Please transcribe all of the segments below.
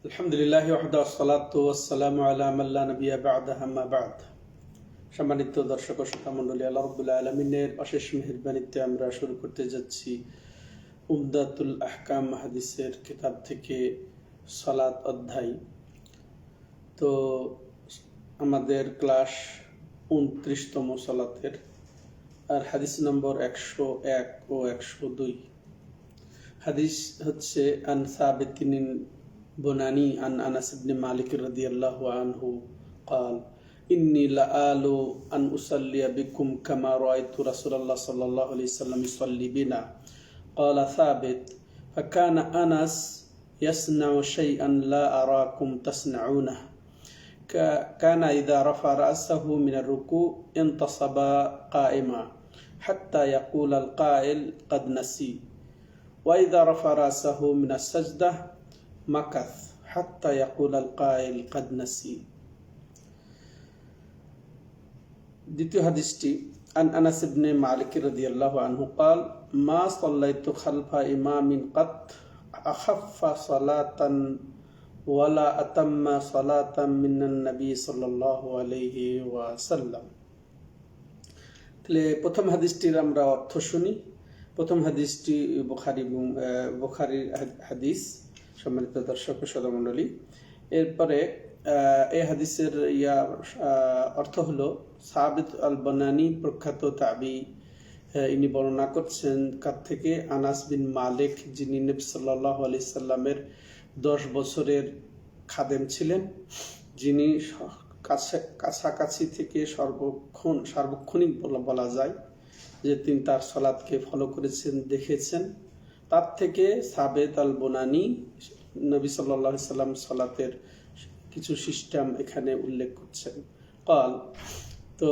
আলহামদুলিল্লাহ ওয়াহদা ওয়াসসালাতু ওয়াসসালামু আলা মান লা নাবিয়্যা বা'দা আম্মা বা'দ। সম্মানিত দর্শক ও শ্রোতা মণ্ডলী, আল্লাহ রাব্বুল আলামিনের অশেষ মেহেরবানিতে আমরা শুরু করতে যাচ্ছি উমদাতুল আহকাম হাদিসের কিতাব থেকে সালাত অধ্যায়। তো আমাদের ক্লাস 29তম সালাতের, আর হাদিস নম্বর 101 ও 102। হাদিস হচ্ছে আন সাবিতিন বুনানি আন আনাস ইবনে মালিক রাদিয়াল্লাহু আনহু قال إني لآل أن أصلي بكم كما رأيت رسول الله صلى الله عليه وسلم يصلي بنا. قال ثابت فكان أنس يصنع شيئا لا أراكم تصنعونه. كان إذا رفع رأسه من الركوع انتصب قائما حتى يقول القائل قد نسي، وإذا رفع رأسه من السجدة مكث حتى يقول القائل قد نسي. দ্বিতীয় হাদিসটি আন আনাস ইবনে মালিক রাদিয়াল্লাহু আনহু قال ما صليت خلف إمام قط أخف صلاة ولا أتم صلاة من النبي صلى الله عليه وسلم. তাহলে প্রথম হাদিসটির আমরা অর্থ শুনি। প্রথম হাদিসটি বুখারীর হাদিস। সম্মানিত দর্শক ও শ্রোতা মণ্ডলী, এরপরে এই হাদিসের অর্থ হলো সাবিত আল বানানি প্রখ্যাত তাবি, ইনি বর্ণনা করছেন কার থেকে? আনাস বিন মালিক, যিনি নবী সাল্লাল্লাহু আলাইহি সাল্লামের 10 বছরের খাদেম ছিলেন, যিনি কাছাকাছি থেকে সার্বক্ষণিক বলা যায় যে তিনি তার সালাতকে ফলো করেছেন, দেখেছেন। তার থেকে সাবেত আল বোনানি নবী সাল্লাল্লাহু আলাইহি সাল্লাম সালাতের কিছু সিস্টেম এখানে উল্লেখ করছেন। قال, তো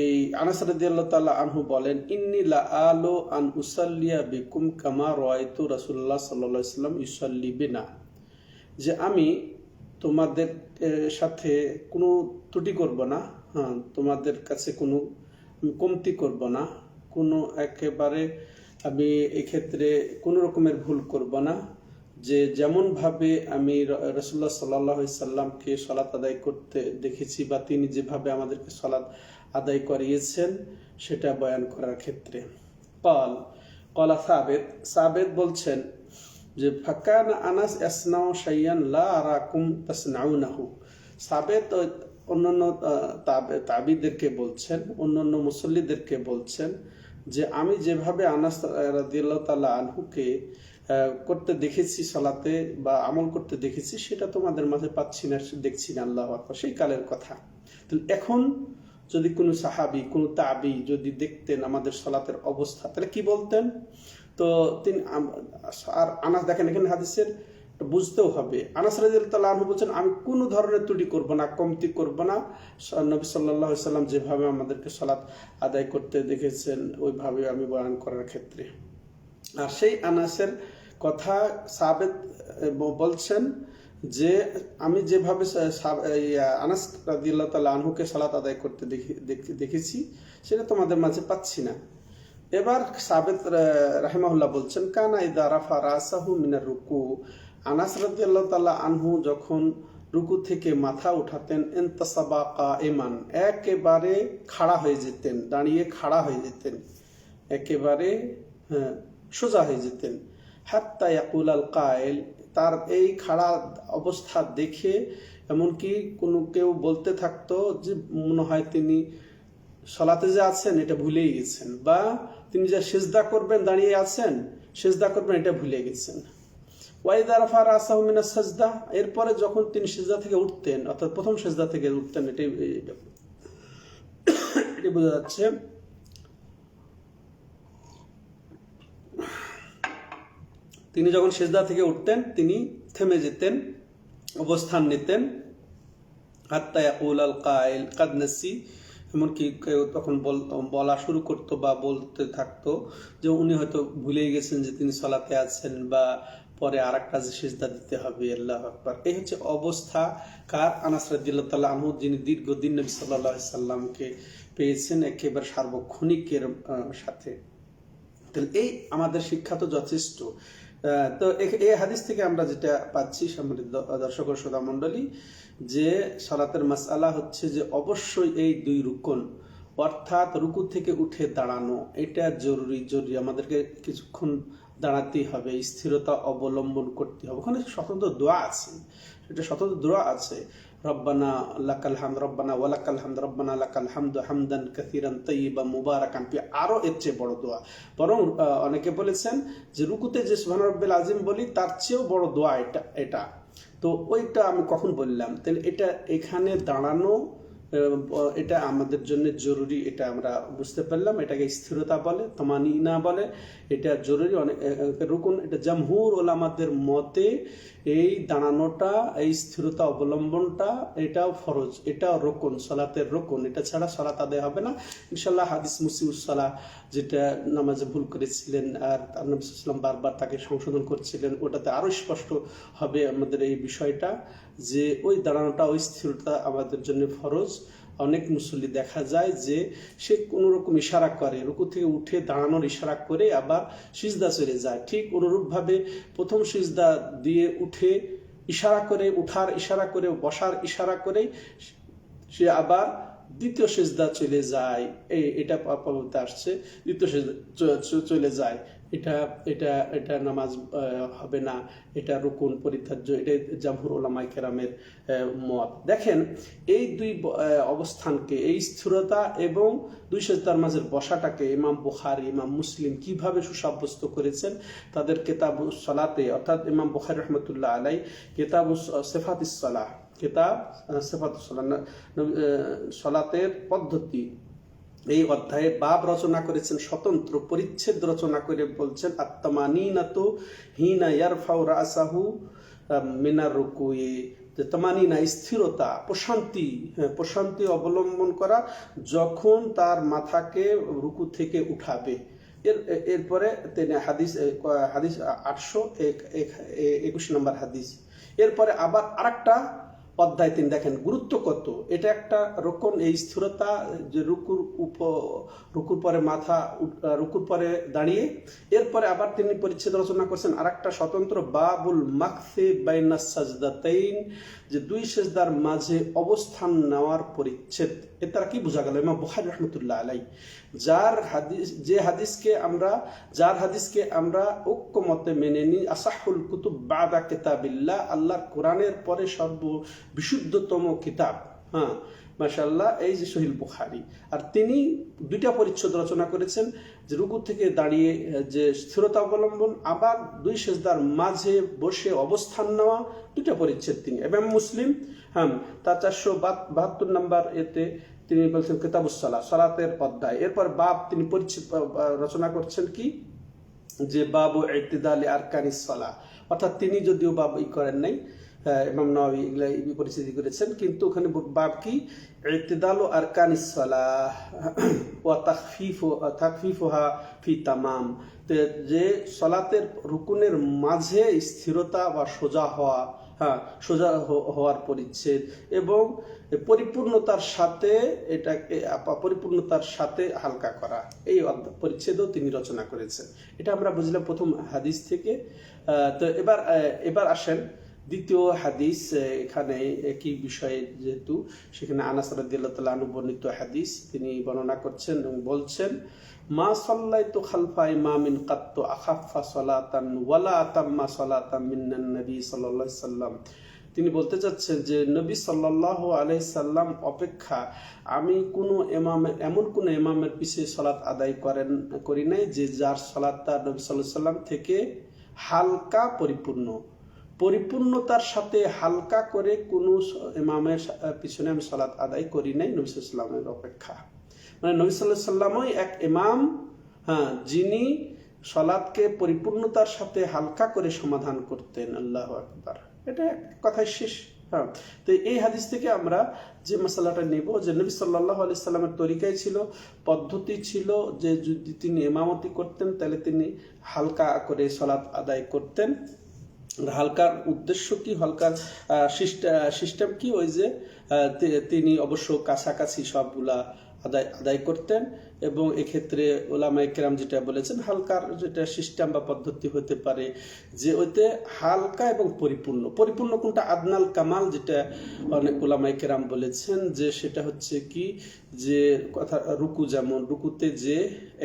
এই আনাস রাদিয়াল্লাহু তাআলা আনহু বলেন, ইন্নী লাআলু আন উসাল্লিয়া বিকুম কামা রাআইতু রাসূলুল্লাহ সাল্লাল্লাহু আলাইহি সাল্লাম ইউসাল্লি বিনা, যে আমি তোমাদের সাথে কোনো ত্রুটি করব না, তোমাদের কাছে কোনো কমতি করব না, কোনো একেবারে আমি এক্ষেত্রে কোনো রকমের ভুল করব না, যে যেমনভাবে আমি রাসূলুল্লাহ সাল্লাল্লাহু আলাইহি সাল্লামকে সালাত আদায় করতে দেখেছি বা তিনি যেভাবে আমাদেরকে সালাত আদায় করিয়েছেন সেটা বয়ান করার ক্ষেত্রে। قال সাবেত বলছেন যে ফাকানা আনাস ইয়াসনাউ শাইয়ান লা আরাকুম তাসনাউনাহু। সাবেত অন্যান্য তাবিদেরকে বলছেন, অন্যান্য মুসল্লিদেরকে বলছেন যে আমি যেভাবে আনাস রাদিয়াল্লাহু তাআলা আনহুকে করতে দেখেছি, সালাতে বা আমল করতে দেখেছি, সেটা তোমাদের মাঝে পাচ্ছি না, দেখছি না। আল্লাহু আকবার, সেই কালের কথা। তাহলে এখন যদি কোনো সাহাবী, কোনো তাবি যদি দেখতেন আমাদের সালাতের অবস্থা, তাহলে কি বলতেন? তো তিনি আর আনাস, দেখেন এখানে হাদিসের বুঝতেও হবে, আনাস রাদিয়াল্লাহু তাআলা আনহু বলছেন আমি কোনো ধরনের ত্রুটি করব না, কমতি করব না, নবী সাল্লাল্লাহু আলাইহি সাল্লাম যেভাবে আমাদেরকে সালাত আদায় করতে দেখেছেন ওইভাবে আমি বয়ান করার ক্ষেত্রে। আর সেই আনাসের কথা সাবেত বলছেন যে আমি যেভাবে আনাস রাদিয়াল্লাহু তাআলা আনহুকে সালাত আদায় করতে দেখেছি সেটা তোমাদের মাঝে পাচ্ছি না। এবার সাবেত রাহিমাহুল্লাহ বলছেন, কানা ইদা রাফা রাসাহু মিনার রুকু, আনাস রাদিয়াল্লাহু তাআলা আনহু যখন রুকু থেকে মাথা উঠাতেন, ইনতাসাবা কাইমান, একেবারে খাড়া হয়ে যেতেন, দাঁড়িয়ে খাড়া হয়ে যেতেন, একেবারে সোজা হয়ে যেতেন। হাত্তা ইয়াকুল আল কায়েল, তার এই খাড়া অবস্থা দেখে এমনকি কেউ বলতে থাকতো যে মনে হয় তিনি সালাতে যে আছেন এটা ভুলেই গেছেন, বা তিনি যা সিজদা করবেন দাঁড়িয়ে আছেন, সিজদা করবেন এটা ভুলে গেছেন। ওয়াইদা রাফা রাসাহু মিনাস সাজদা, এরপরে যখন তিনি সিজদা থেকে উঠতেন, অর্থাৎ প্রথম সিজদা থেকে উঠতেন, এটাই বোঝা যাচ্ছে। তিনি যখন সিজদা থেকে উঠতেন তিনি থেমে যেতেন, অবস্থান নিতেন। হাত্তা ইয়াকুল আল কাইল কাদ নাসি, এমনকি কেউ তখন বলা শুরু করতো বা বলতে থাকতো যে উনি হয়তো ভুলেই গেছেন যে তিনি সালাতে আছেন, বা পরে আরেকটা সিজদা দিতে হবে। আল্লাহু আকবার। এই হচ্ছে অবস্থা কার? আনাস রাদিয়াল্লাহু তাআলা আনহু, যিনি দীর্ঘদিন নবী সাল্লাল্লাহু আলাইহি সাল্লামকে পেয়েছেন একেবারে সার্বক্ষণিকের সাথে। তাহলে এই আমাদের শিক্ষা তো যথেষ্ট তো এই হাদিস থেকে আমরা যেটা পাচ্ছি সম্মানিত দর্শক ও শ্রোতা মণ্ডলী, যে সালাতের মাসআলা হচ্ছে যে অবশ্যই এই দুই রুকন, অর্থাৎ রুকু থেকে উঠে দাঁড়ানো, এটা জরুরি। আমাদেরকে কিছুক্ষণ দাঁড়াতেই হবে, স্থিরতা অবলম্বন করতে হবে। ওখানে স্বতন্ত্র দোয়া আছে, সেটা স্বতন্ত্র দোয়া আছে, রব্বানা লাকাল হামদ, রব্বানা ওয়ালাকাল হামদ, রব্বানা লাকাল হামদু হামদান কাসীরান তাইয়িবান মুবারাকান ফি, আরো এর চেয়ে বড় দোয়া। বরং অনেকে বলেছেন যে রুকুতে যে সুবহান রাব্বিল আযীম বলি তার চেয়েও বড় দোয়া এটা। তো ওইটা আমি কখন বললাম, তাহলে এটা এখানে দাঁড়ানো এটা আমাদের জন্য জরুরি, এটা আমরা বুঝতে পারলাম। এটাকে স্থিরতা বলে, তমানিনা বলে, এটা জরুরি। অনেক রুকুন, এটা জামহুর ওলামাদের মতে এই দাঁড়ানোটা, এই স্থিরতা অবলম্বনটা, এটাও ফরজ, এটাও রুকুন, সালাতের রুকুন। এটা ছাড়া সালাত আদায় হবে না ইনশাল্লাহ। হাদিস মুসিউস সালাহ, যেটা নামাজে ভুল করেছিলেন আর নবী সাল্লাল্লাহু আলাইহি ওয়াসাল্লাম বারবার তাকে সংশোধন করছিলেন, ওটাতে আরো স্পষ্ট হবে আমাদের এই বিষয়টা, যে ওই দাঁড়ানোটা, ওই স্থিরতা আমাদের জন্য ফরজ। অনেক মুসল্লি দেখা যায় যে সে কোনো রকম ইশারা করে, রুকু থেকে উঠে দাঁড়ানোর ইশারা করে আবার সিজদা চলে যায়। ঠিক অনুরূপভাবে প্রথম সিজদা দিয়ে উঠে ইশারা করে, উঠার ইশারা করে, বসার ইশারা করে সে আবার দ্বিতীয় সিজদা চলে যায়। এটা পাবতে আসছে, দ্বিতীয় সিজদা চলে যায়। এটা এটা এটা নামাজ হবে না, এটা রুকুন পরিত্যাজ্য, এটা জামহুর উলামায়ে কেরামের মত। দেখেন এই দুই অবস্থানকে, এই স্থিরতা এবং দুই সিজদার মাঝের বসাটাকে ইমাম বুখারী, ইমাম মুসলিম কিভাবে সুসাব্যস্ত করেছেন তাদের কিতাবুস সালাতে, অর্থাৎ ইমাম বুখারী রাহমাতুল্লাহ আলাইহি কিতাবুস সিফাতিস সালাহ, কিতাব সিফাতুস সালাহ, সালাতের পদ্ধতি, এই অধ্যায়ে বাব রচনা করেছেন, স্বতন্ত্র পরিচ্ছেদ রচনা করে বলছেন আত-তামানিনাতু হিনা ইয়ারফাউ রাসাহু মিনার রুকুই, যে তামানিনা স্থিরতা, প্রশান্তি অবলম্বন করা যখন তার মাথাকে রুকু থেকে উঠাবে। এরপরে তিনি হাদিস 821 নম্বর হাদিস। এরপরে আবার আরেকটা অধ্যায় তিনি দেখেন গুরুত্ব কত, এটা একটা রকম এই স্থিরতা, যে রুকুর পরে মাথা, রুকুর পরে দাঁড়িয়ে। এরপরে আবার তিনি পরিচ্ছেদ রচনা করছেন আরেকটা স্বতন্ত্র, বাবুল মাকসি বাইনাস সাজদাতাইন, যে দুই সিজদার মাঝে অবস্থান নেওয়ার পরিচ্ছেদ। এর দ্বারা কি বোঝা গেল, ইমাম বুখারী রাহমাতুল্লাহ আলাইহি যার হাদিসকে আমরা ঐক্যমতে মেনে নিই, আসাহুল কুতুব বাদা কিতাবিল্লাহ, আল্লাহর কোরআনের পরে বিশুদ্ধতম কিতাব, হ্যাঁ মাশাআল্লাহ, এই যে সহিহ বুখারী। আর তিনি দুইটা পরিচ্ছেদ রচনা করেছেন, যে রুকু থেকে দাঁড়িয়ে যে স্থিরতা অবলম্বন, আবার দুই সিজদার মাঝে বসে অবস্থান নেওয়া, দুইটা পরিচ্ছেদ তিনি। এবং মুসলিম, হ্যাঁ, তার 472 নম্বর এতে তিনি বলছেন কিতাবুস সালাহ, সালাতের অধ্যায়। এরপর বাব তিনি পরিচ্ছেদ রচনা করছেন কি, যে বাবু ইতিদালি আরকানিস সালাহ, অর্থাৎ তিনি যদিও বাব করেন নাই, ইমাম নাওয়াবী এগুলা পরিচিতি করেছেন, কিন্তু ওখানে বাব কি, ইতিদালু আরকানিস সালাহ ওয়া তাখফিফুহা ফি তামাম, যে সালাতের রুকুনের মাঝে স্থিরতা বা সোজা হওয়া, হ্যাঁ সোজা হওয়ার পরিচ্ছেদ, এবং পরিপূর্ণতার সাথে হালকা করা, এই পরিচ্ছেদও তিনি রচনা করেছেন। এটা আমরা বুঝলাম প্রথম হাদিস থেকে। তো এবার আসেন দ্বিতীয় হাদিস। এখানে একই বিষয়ে, যেহেতু সেখানে আনাস রাদিয়াল্লাহু তাআলা আনহু বর্ণিত হাদিস তিনি বর্ণনা করছেন এবং বলছেন, মা সাল্লাইতু খালফা ইমামিন কাত্তু আখাফফা সালাতান ওয়ালা আতাম্মা সালাতান মিনান নবী সাল্লাল্লাহু আলাইহি সাল্লাম। তিনি বলতে চাচ্ছেন যে নবী সাল্লাল্লাহু আলাইহি সাল্লাম অপেক্ষা আমি এমন কোন ইমামের পিছে সালাত আদায় করি নাই যে যার সালাতটা নবী সাল্লাল্লাহু আলাইহি সাল্লাম থেকে হালকা, পরিপূর্ণতার সাথে হালকা করে কোন ইমামের পিছনে আমি সালাত আদায় করি নাই নবী সাল্লাল্লাহু আলাইহি সাল্লামের অপেক্ষা। মানে নবী সাল্লাল্লাহু আলাইহি সাল্লামই এক ইমাম, হ্যাঁ, যিনি সালাতকে পরিপূর্ণতার সাথে হালকা করে সমাধান করতেন। আল্লাহু আকবার, এটা কথাই শেষ। হ্যাঁ, তো এই হাদিস থেকে আমরা যে মশলাটা নেব, যে নবী সাল্লাল্লাহু আলাইহি সাল্লামের তরিকায় ছিল, পদ্ধতি ছিল, যে যদি তিনি ইমামতি করতেন তাহলে তিনি হালকা করে সালাত আদায় করতেন। হালকার উদ্দেশ্য কি, হালকার সিস্টেম কি, ওই যে তিনি অবশ্য কাছাকাছি সবগুলা আদায় করতেন, এবং এক্ষেত্রে ওলামায়ে কেরাম যেটা বলেছেন, হালকার যেটা সিস্টেম বা পদ্ধতি হতে পারে যে ওইতে হালকা এবং পরিপূর্ণ। পরিপূর্ণ কোনটা? আদনাল কামাল, যেটা অনেক ওলামায়ে কেরাম বলেছেন যে সেটা হচ্ছে কি, যে কথা রুকু, যেমন রুকুতে যে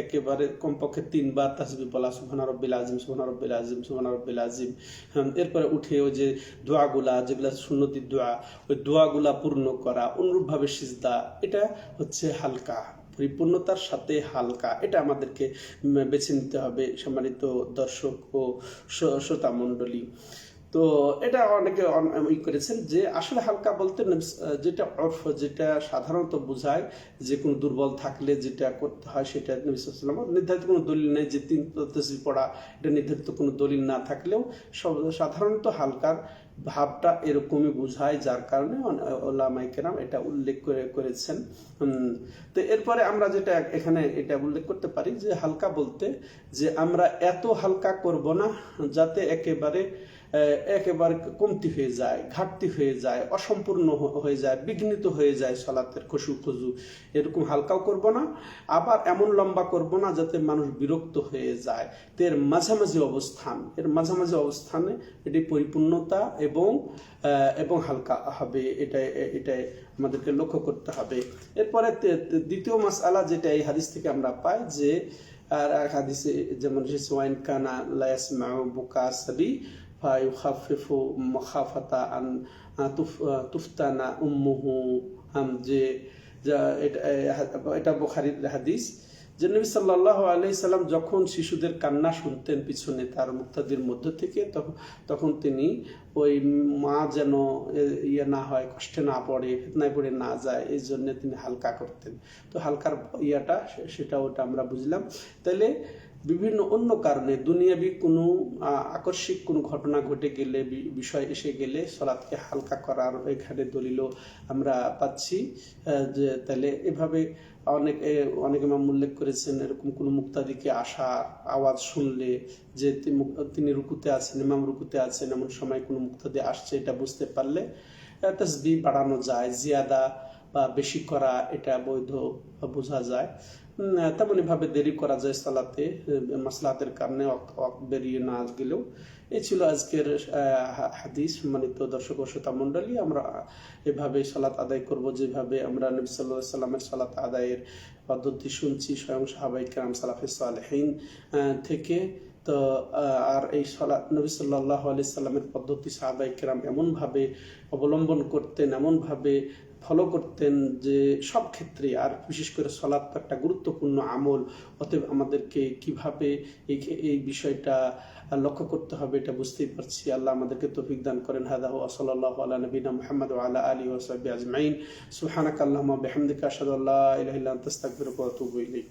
একেবারে কমপক্ষে 3 বার তাসবিহ বলা, সুবহানা রাব্বিল আযীম, সুবহানা রাব্বিল আযীম, সুবহানা রাব্বিল আযীম। এরপরে উঠে ওই যে দোয়াগুলা, যেগুলা সুন্নতি দোয়া, ওই দোয়াগুলা পূর্ণ করা, অনুরূপভাবে সিজদা, এটা হচ্ছে হালকা। পরিপূর্ণতার সাথে হালকা, এটা আমাদেরকে বেছে নিতে হবে সম্মানিত দর্শক ও শ্রোতা মণ্ডলী। তো এটা অনেকে করেছেন যে আসলে হালকা বলতে যেটা অর্ফ, যেটা সাধারণত বোঝায় যে কোনো দুর্বল থাকলে যেটা করতে হয় সেটা নবী সাল্লাল্লাহু আলাইহি ওয়াসাল্লাম, নির্ধারিত কোনো দলিল নেই যে 3 তাসবিহ পড়া, এটা নির্ধারিত কোনো দলিল না থাকলেও সাধারণত হালকার ভাবটা এরকমই বোঝায়, যার কারণে ওলামায়ে কেরাম এটা উল্লেখ করেছেন। তো এরপরে আমরা যেটা এখানে এটা উল্লেখ করতে পারি যে হালকা বলতে যে আমরা এত হালকা করব না যাতে একেবারে কমতি হয়ে যায়, ঘাটতি হয়ে যায়, অসম্পূর্ণ হয়ে যায়, বিঘ্নিত হয়ে যায় সালাতের খুশু খুজু, এরকম হালকাও করব না, আবার এমন লম্বা করব না যাতে মানুষ বিরক্ত হয়ে যায়। তো এর মাঝামাঝি অবস্থান, অবস্থানে এটি পরিপূর্ণতা এবং হালকা হবে, এটাই আমাদেরকে লক্ষ্য করতে হবে। এরপরে দ্বিতীয় মাসআলা যেটা এই হাদিস থেকে আমরা পাই যে, আর হাদিসে যেমন ওয়াইন কানা লা ইয়াসমাউ বুকা সাবি ফায়ুখাফিফু মাখাফাতা আন তুফতানা উম্মুহু, যে এটা বুখারীর হাদিস, যে নবী সাল্লাল্লাহু আলাইহি সাল্লাম যখন শিশুদের কান্না শুনতেন পিছনে তার মুক্তাদির মধ্য থেকে, তখন তিনি ওই মা যেন না হয়, কষ্টে না পড়ে, ফিতনায় পড়ে না যায়, এই জন্য তিনি হালকা করতেন। তো হালকার ওটা আমরা বুঝলাম। তাহলে বিভিন্ন অন্য কারণে দুনিয়াবি কোনো আকস্মিক কোনো ঘটনা ঘটে গেলে, বিষয় এসে গেলে সালাতকে হালকা করার এখানে দলিলও আমরা পাচ্ছি। যে তাহলে এভাবে অনেক ইমাম উল্লেখ করেছেন, এরকম কোনো মুক্তাদিকে আসার আওয়াজ শুনলে, যে তিনি রুকুতে আছেন, ইমাম রুকুতে আছেন, এমন সময় কোনো মুক্তাদি আসছে, এটা বুঝতে পারলে তাসবিহ বাড়ানো যায়, জিয়াদা বা বেশি করা এটা বৈধ বোঝা যায়। তেমনি ভাবে দেরি করা যায় সালাতে, মাসলাহাতের কারণে বেরিয়ে না গেলেও। এই ছিল আজকের হাদিস। সম্মানিত দর্শক ও শ্রোতা মণ্ডলী, আমরা এভাবে সালাত আদায় করব যেভাবে আমরা নবী সাল্লাল্লাহু আলাইহি সাল্লামের সালাত আদায়ের পদ্ধতি শুনছি স্বয়ং সাহাবায়ে কেরাম সালাফে সালেহিন থেকে। তো আর এই সালাত নবী সাল্লাল্লাহু আলাইহি সাল্লামের পদ্ধতি সাহাবায়ে কেরাম এমনভাবে অবলম্বন করতেন, এমনভাবে ফলো করতেন যে সব ক্ষেত্রে, আর বিশেষ করে সালাত একটা গুরুত্বপূর্ণ আমল, অতএব আমাদেরকে কিভাবে এই বিষয়টা লক্ষ্য করতে হবে এটা বুঝতেই পারছি। আল্লাহ আমাদেরকে তৌফিক দান করেন। হাদা ওয়া সাল্লাল্লাহু আলা নবিনা মুহাম্মদ ওয়া আলা আলিহি ওয়া সাহবিহি আজমাইন। সুবহানাকাল্লাহুম্মা বিহামদিকা আশহাদু আল্লা ইলাহা ইল্লা আনতা আস্তাগফিরুকা ওয়া আতুবু ইলাইক।